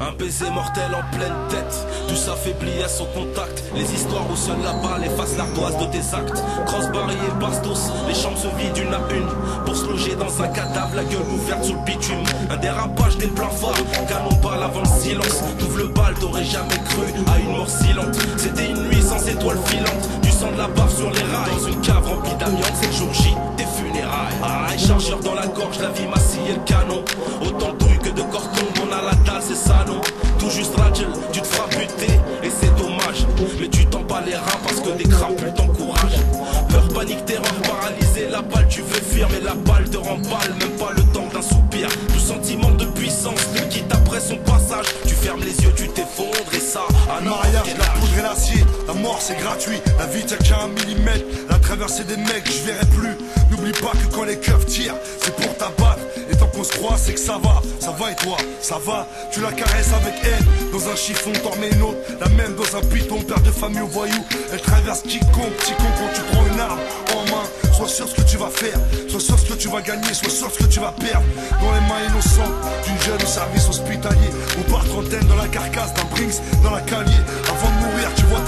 Un baiser mortel en pleine tête, tout s'affaiblit à son contact. Les histoires où seule la balle efface l'ardoise de tes actes. Crossbar et bastos, les chambres se vident une à une. Pour se loger dans un cadavre, la gueule ouverte sous le bitume. Un dérapage dès le plein phare, canon balle avant le silence. T'ouvres le bal, t'aurais jamais cru à une mort silente. C'était une nuit sans étoiles filantes, du sang de la bave sur les rails. Dans une cave remplie d'amiante, c'est le jour J des funérailles. Ah, chargeur dans la gorge, la vie m'a scié le canon. Autant de bruit que de corton, on a la dalle, c'est ça non. Tout juste Rachel, tu te feras buter et c'est dommage. Mais tu t'en bats les reins parce que des crapules t'encouragent. Peur, panique, terreur, paralysé, la balle tu veux fuir. Mais la balle te remballe, même pas le temps d'un soupir. Tout sentiment de puissance te quitte après son passage. Tu fermes les yeux, tu t'effondres et ça un mariage, la poudre et l'acier. La mort c'est gratuit, la vie tient qu'à 1 millimètre. La traversée des mecs, je verrai plus. N'oublie pas que quand les keufs tirent, c'est pour t'abattre. Et tant qu'on se croit, c'est que ça va et toi, ça va. Tu la caresses avec haine, dans un chiffon, t'en mets une autre. La même dans un piton, père de famille au voyou. Elle traverse quiconque quand tu prends une arme en main. Sois sûr ce que tu vas faire, sois sûr ce que tu vas gagner, sois sûr ce que tu vas perdre. Dans les mains innocentes d'une jeune au service hospitalier. On part trentaine dans la carcasse d'un Brinks, dans la calier. Avant de mourir, tu vois